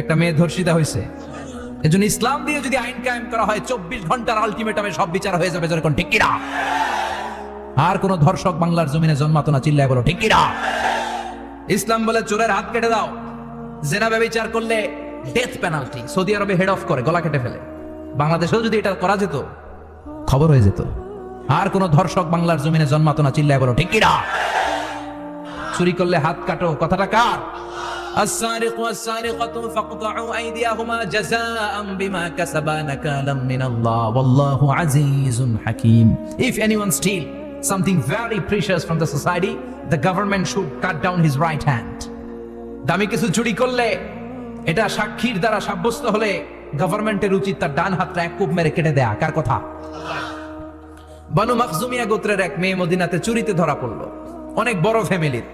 একটা মেয়ে ধর্ষিতা হয়েছে, এজন্য ইসলাম দিয়ে যদি আইন কায়েম করা হয় 24 ঘন্টার আলটিমেটামে সব বিচার হয়ে যাবে, যেরকম ঠিক কিনা? আর কোন ধর্ষক বাংলার জমিনে জন্মাতো না, চিল্লায় বলো ঠিক কিনা? ইসলাম বলে চোরের হাত কেটে দাও, জেনা ব্যভিচার করলে ডেথ পেনাল্টি। সৌদি আরবে হেড অফ করে, গলা কেটে ফেলে। বাংলাদেশেও যদি এটা করা যেত, খবর হয়ে যেত। আর কোন ধর্ষক বাংলার জমিনে জন্মাতো না, চিল্লায় বলো ঠিক কিনা? চুরি করলে হাত কাটো, কথাটা কার? السارق والسارقة فاقطعوا أيديهما جزاء بما كسبا نكالا من الله والله عزيز حكيم. If anyone steal something very precious from the society, the government should cut down his right hand. দামি কিছু চুরি করলে, এটা সাক্ষীর দ্বারা সাব্যস্ত হলে গভর্নমেন্টের উচিত তার ডান হাতটা এক কোপ মেরে কেটে দেয়া। কার কথা? বানু মাখজুমিয়া গোত্রের এক মেয়ে মদিনাতে চুরিতে ধরা পড়লো। অনেক বড় ফ্যামিলির,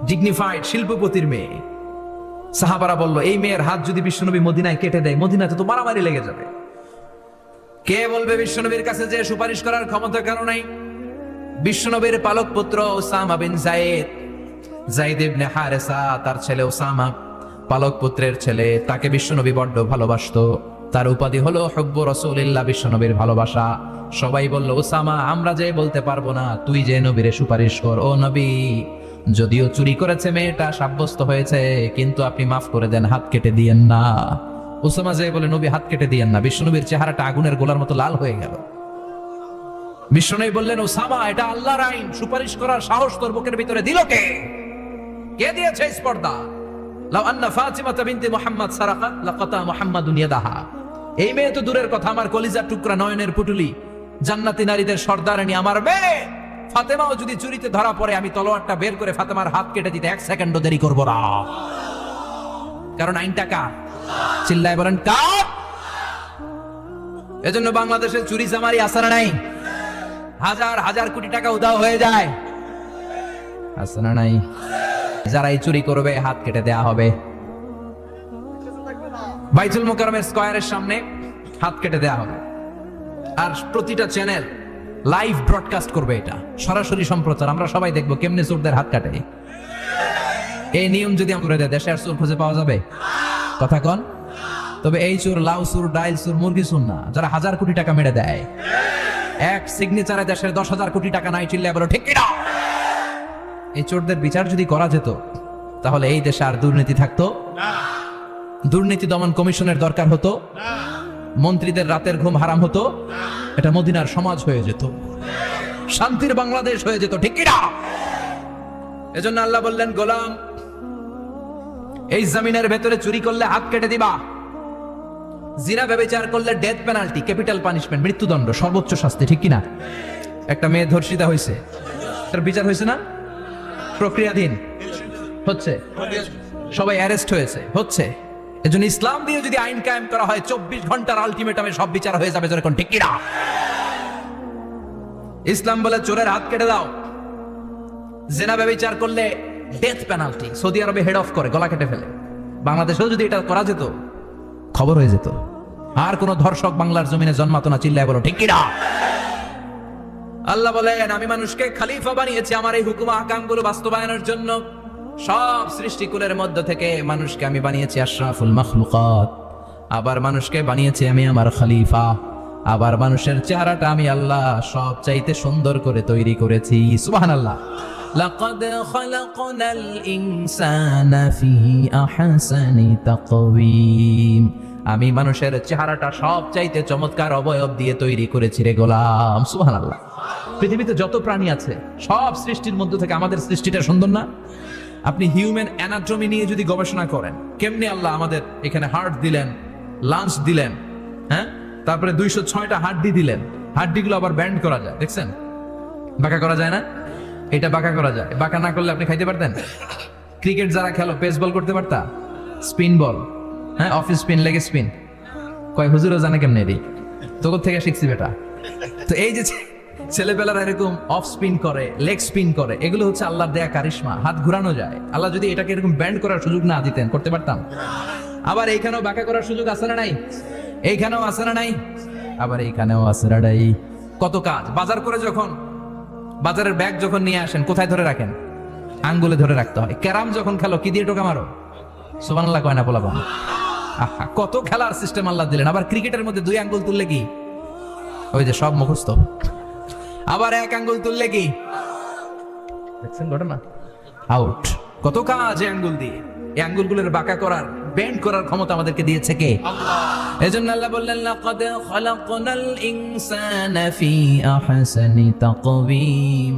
ডিগনিফাইড শিল্পপতির মেয়ে। সাহাবারা বলল, এই মেয়ের হাত যদি বিশ্বনবী মদিনায় কেটে দেয়, মদিনাতে তো মারামারি লেগে যাবে। কে বলবে বিশ্বনবীর কাছে যে সুপারিশ করার ক্ষমতা কেন নাই? বিশ্বনবীর পালক পুত্র ওসামা বিন যায়েদ, যায়েদ ইবনে হারেসা, তার ছেলে ওসামা, পালক পুত্রের ছেলে, তাকে বিশ্বনবী বড্ড ভালোবাসতো। তার উপাধি হলো হুব্বু রাসূলিল্লাহ, বিশ্বনবীর ভালোবাসা। সবাই বলল, ওসামা, আমরা যে বলতে পারবো না, তুই যে নবীরে সুপারিশ কর। ও নবী, যদিও চুরি করেছে মেয়েটা, সাব্যস্ত হয়েছে, কিন্তু আপনি মাফ করে দেন, হাত কেটে দিয়েন না। ওসামা যে বলে, নবী হাত কেটে দিয়েন না। বিশ্বনবীর চেহারাটা আগুনের গোলার মতো লাল হয়ে গেল। বিশ্বনবী বললেন, ওসামা, এটা আল্লাহর আইন, সুপারিশ করার সাহস তোর বুকের ভিতরে দিল কে? কে দিয়েছে স্পর্ধা? লাউ আন্না ফাতিমাতা বিনতে মুহাম্মদ সারাকাত লাকাতা মুহাম্মাদুন ইয়াদাহা। এই মেয়ে তো দূরের কথা, আমার কলিজার টুকরা, নয়নের পুটুলি, জান্নাতি নারীদের সর্দারানী আমার মেয়ে ফাতেমাও যদি চুরিতে ধরা পড়ে, আমি তলোয়ারটা বের করে ফাতেমার হাত কেটে দিতে 1 সেকেন্ডও দেরি করব না। কারণ আইনটা কার? চিল্লায় বলেন কার? এজন্য বাংলাদেশে চুরি চামারি আসার নাই, হাজার হাজার কোটি টাকা উধাও হয়ে যায়, আসার নাই। যারা এই চুরি করবে, হাত কেটে দেয়া হবে। বাইতুল মুকাররমের স্কয়ারের সামনে হাত কেটে দেয়া হবে। আর প্রতিটা চ্যানেল লাইভ ব্রডকাস্ট করবে, এটা সরাসরি সম্প্রচার। আমরা সবাই দেখবো কেমনে চোরদের হাত কাটে। এই নিয়ম যদি আমরা দেয়, দেশে আর চোর খুঁজে পাওয়া যাবে? কথা কন। তবে এই চোর লাউ চোর, ডাইল চোর, মুরগি চোর না, যারা হাজার কোটি টাকা মেরে দেয়। এক সিগনেচারে দেশের 10,000 কোটি টাকা নাই, চিল্লায় বলো ঠিক কিনা? এই চোরদের বিচার যদি করা যেত, তাহলে এই দেশে আর দুর্নীতি থাকতো না। দুর্নীতি দমন কমিশনের দরকার হতো না। মন্ত্রীদের রাতের ঘুম হারাম হতো না। এটা মদিনার সমাজ হয়ে যেত, শান্তির বাংলাদেশ হয়ে যেত, ঠিক কিনা? এজন্য আল্লাহ বললেন, গোলাম, এই জমিনের ভেতরে চুরি করলে হাত কেটে দিবা, জিনা ব্যভিচার করলে ডেথ পেনাল্টি, ক্যাপিটাল পানিশমেন্ট, মৃত্যুদণ্ড, সর্বোচ্চ শাস্তি, ঠিক কিনা? একটা মেয়ে ধর্ষিতা হয়েছে, তার বিচার হয়েছে না? প্রক্রিয়াধীন হচ্ছে, সবাই অ্যারেস্ট হচ্ছে। এজন্য ইসলাম দিয়ে যদি আইন কায়েম করা হয়, 24 ঘন্টার আলটিমেটামে সব বিচার হয়ে যাবে, যেরকম ঠিক কিনা? ইসলাম বলে চোরের হাত কেটে দাও, জেনা ব্যভিচার করলে ডেথ পেনাল্টি। সৌদি আরবে হেড অফ করে, গলা কেটে ফেলে। বাংলাদেশেও যদি এটা করা যেত, খবর হয়ে যেত। আর কোন ধর্ষক বাংলার জমিনে জন্মাতো না, চিল্লায় বলো ঠিক কিনা? আল্লাহ বলেন, আমি মানুষকে খলিফা বানিয়েছি আমার এই হুকুম আহকামগুলো বাস্তবায়নের জন্য। সব সৃষ্টিকুলের মধ্য থেকে মানুষকে আমি বানিয়েছি আশরাফুল মাখলুকাত। আবার মানুষকে বানিয়েছি আমি আমার খলিফা। আবার মানুষের চেহারাটা আমি আল্লাহ সব চাইতে সুন্দর করে তৈরি করেছি। সুবহানাল্লাহ। লাকাদ খালাকনাল ইনসানা ফি আহসানি তাকওয়িম। আমি মানুষের চেহারাটা সব চাইতে চমৎকার অবয়ব দিয়ে তৈরি করেছি রে গোলাম। সুবহানাল্লাহ। পৃথিবীতে যত প্রাণী আছে, সব সৃষ্টির মধ্য থেকে আমাদের সৃষ্টিটা সুন্দর না? আপনি হিউম্যান অ্যানাটমি নিয়ে যদি গবেষণা করেন, কেমনে আল্লাহ আমাদের এখানে হার্ট দিলেন, লাঞ্চ দিলেন, হ্যাঁ, তারপরে 206টা হাড্ডি দিলেন। হাড্ডিগুলো আবার ব্যান্ড করা যায়, দেখছেন? বাঁকা করা যায় না? এটা বাঁকা করা যায়। বাঁকা না করলে আপনি খাইতে পারতেন? ক্রিকেট যারা খেলো, পেস বল করতে পারতা? স্পিন বল, হ্যাঁ, অফিস স্পিন, লেগ স্পিন, কয় হুজুরও জানে কেমনে? এটি তোর থেকে শিখছি বেটা। তো এই যে ছেলেবেলারা এরকম অফ স্পিন করে, লেগ স্পিন করে, এগুলো হচ্ছে আল্লাহর দেয়া কারিশমা। হাত ঘুরানো যায়। আল্লাহ যদি এটাকে এরকম ব্যান্ড করার সুযোগ না দিতেন, করতে পারতাম? আবার এইখানেও বাঁকা করার সুযোগ আছে না নাই? এইখানেও আছে না নাই? আবার এইখানেও আছে না নাই? কত কাজ। বাজার করে যখন, বাজারের ব্যাগ যখন নিয়ে আসেন, কোথায় ধরে রাখেন? আঙ্গুলে ধরে রাখতে হয়। ক্যারাম যখন খেলো, কি দিয়ে টোকা মারো? সুবহানাল্লাহ কয় না পোলাপান? আহা, কত খেলার সিস্টেম আল্লাহ দিলেন। আবার ক্রিকেটের মধ্যে 2 আঙ্গুল তুললে কি ওই যে সব মুখস্থ, আবার 1 আঙ্গুল তুললে কি দেখছেন ঘটনা, আউট। কত কাজ এই আঙ্গুল দিয়ে, এই আঙ্গুলগুলোর বাঁকা করার, বেন্ড করার ক্ষমতা আমাদেরকে দিয়েছে কে? আল্লাহ। এজন্য আল্লাহ বললেন লাকাদ খালাকনাল ইনসানা ফি আহসানি তাকওয়িম,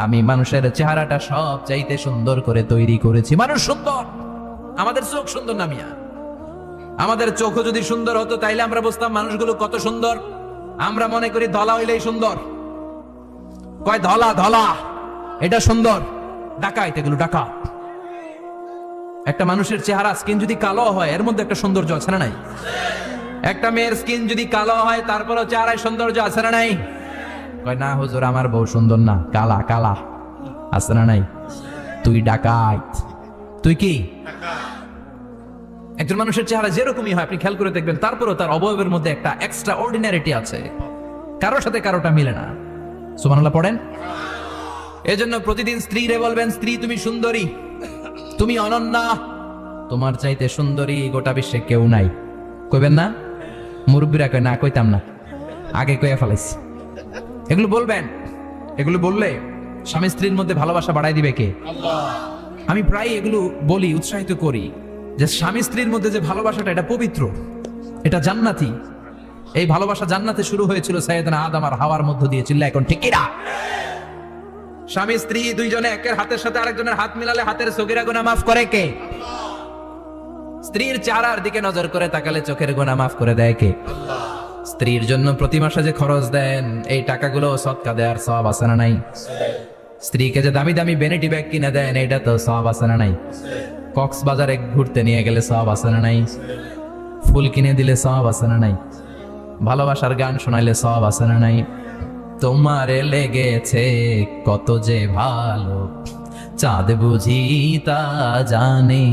আমি মানুষের চেহারাটা সব চাইতে সুন্দর করে তৈরি করেছি। মানুষ সুন্দর, আমাদের চোখ সুন্দর না মিয়া? আমাদের চোখও যদি সুন্দর হতো তাইলে আমরা বুঝতাম মানুষগুলো কত সুন্দর। আমরা মনে করি ধলা হইলেই সুন্দর, কয় ধলা ধলা এটা সুন্দর, ডাকাইত, এগুলো ডাকাত। একটা মানুষের চেহারা স্কিন যদি কালো হয় এর মধ্যে একটা সৌন্দর্য আছে না নাই? একটা মেয়ের স্কিন যদি কালো হয় তারপরও চেহারায় সৌন্দর্য আছে না নাই? কয় না হুজুর আমার বউ সুন্দর না, কালা কালা, আছে না নাই? তুই ডাকাইত, তুই কি? একজন মানুষের চেহারা যেরকমই হয় আপনি খেয়াল করে দেখবেন তারপরও তার অবয়বের মধ্যে একটা এক্সট্রা অর্ডিনারিটি আছে, কারোর সাথে কারোটা মিলে না। সুবহানাল্লাহ পড়েন। এজন্য প্রতিদিন স্ত্রীরে বলবেন, স্ত্রী তুমি সুন্দরী, তুমি অনন্যা, তোমার চাইতে সুন্দরী গোটা বিশ্বে কেউ নাই। কইবেন না? মুরব্বীরা কয় না, কইতাম না, আগে কইয়া ফেলাইছি। এগুলো বলবেন, এগুলো বললে স্বামী স্ত্রীর মধ্যে ভালোবাসা বাড়াই দিবে কে? আল্লাহ। আমি প্রায় এগুলো বলি, উৎসাহিত করি যে স্বামী স্ত্রীর মধ্যে যে ভালোবাসাটা এটা পবিত্র, এটা জান্নাতি। এই ভালোবাসা জান্নাতে শুরু হয়েছিল সাইয়েদনা আদম আর হাওয়ার মধ্য দিয়ে। চিল্লা এখন ঠিক কিনা? স্বামী স্ত্রী দুইজনে একের হাতের সাথে আরেকজনের হাত মিলালে হাতের সগীরা গুনাহ মাফ করে কে? স্ত্রীর চেহারার দিকে নজর করে তাকালে চোখের গুনাহ মাফ করে দেয় কে? স্ত্রীর জন্য প্রতি মাসে যে খরচ দেন এই টাকাগুলো সদকা দেওয়ার সওয়াব আছে না নাই? স্ত্রীকে যে দামি দামি ভ্যানিটি ব্যাগ কিনে দেন এটা তো সওয়াব আছে না নাই? কক্সবাজারে ঘুরতে নিয়ে গেলে সওয়াব আছে না নাই? ফুল কিনে দিলে সওয়াব আছে না নাই? ভালোবাসার গান শোনাইলে সওয়াব আছে না নাই? তোমারে লেগেছে কত যে ভালো, চাঁদ বুঝি তা জানে,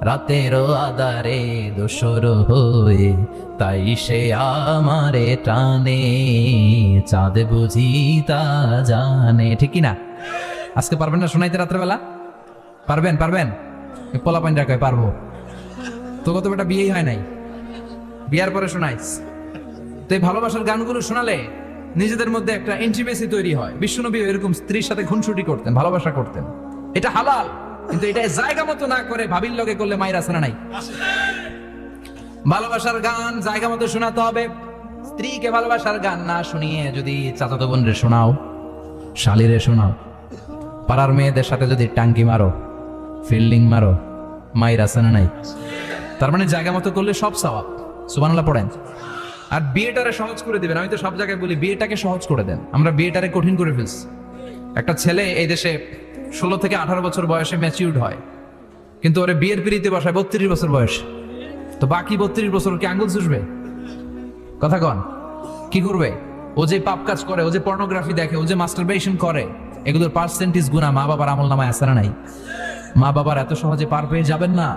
রাতেরও আধারে দোসর হয়ে তাই সে আমারে টানে, চাঁদ বুঝি তা জানে। ঠিক কিনা? আজকে পারবেন না শোনাইতে রাত্রেবেলা? পারবেন? পারবেন? পোলা পাইন রাখায় পারবো তো, কত বেটা বিয়েই হয় নাই, বিয়ার পরে শোনাইস। তো এই ভালোবাসার গানগুলো শোনালে নিজেদের মধ্যে একটা ইন্টিমেসি তৈরি হয়। বিশ্বনবী এরকম স্ত্রীর সাথে খুনসুটি করতেন, ভালোবাসা করতেন। এটা হালাল, কিন্তু এটা জায়গা মতো না করে ভাবির লগে করলে মায়ের আছে না নাই? ভালোবাসার গান জায়গা মতো শোনাতে হবে। স্ত্রীকে ভালোবাসার গান না শুনিয়ে যদি চাচাতো বোনরে শোনাও, শালিরে শোনাও, পাড়ার মেয়েদের সাথে যদি টাঙ্কি মারো, ফিল্ডিং মারো, মায়ের আছে না নাই? তার মানে জায়গা মতো করলে সব সওয়াব। সুবহানাল্লাহ পড়েন। আর বিয়েটারে সহজ করে দিবেন। আমি তো সব জায়গায় বলি বিয়েটাকে সহজ করে দেন, আমরা বিয়েটারে কঠিন করে ফেলছি। একটা ছেলে এই দেশে 16 থেকে 18 বছর বয়সে ম্যাচিউরড হয়, কিন্তু ওরে বিয়ের পিড়িতে বসায় 32 বছর বয়স। তো বাকি 32 বছর কি আঙ্গুল চুষবে? কথা কন, কি করবে? ও যে পাপ কাজ করে, ও যে পর্নোগ্রাফি দেখে, ও যে মাস্টারবেশন করে, এগুলোর পার্সেন্টেজ গুনাহ মা বাবার আমল নামায় আছে না নাই? মা বাবার এত সহজে পার পেয়ে যাবেন না।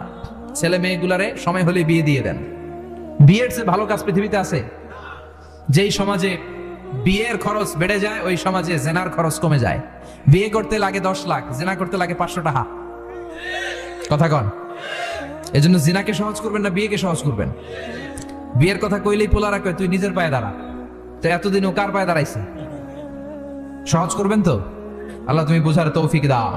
ছেলে মেয়েগুলারে সময় হলে বিয়ে দিয়ে দেন। বিয়ের চেয়ে ভালো কাজ পৃথিবীতে আছে? যেই সমাজে বিয়ের খরচ বেড়ে যায় ওই সমাজে জেনার খরচ কমে যায়। বিয়ে করতে লাগে 10 লাখ, জেনা করতে লাগে 500 টাকা। কথা কন। এজন্য জিনাকে সহজ করবেন না বিয়েকে সহজ করবেন? বিয়ের কথা কইলেই পোলারা কয় তুই নিজের পায়ে দাঁড়া। তো এতদিন ও কার পায়ে দাঁড়াইছে? সহজ করবেন তো? আল্লাহ তুমি বোঝার তৌফিক দাও।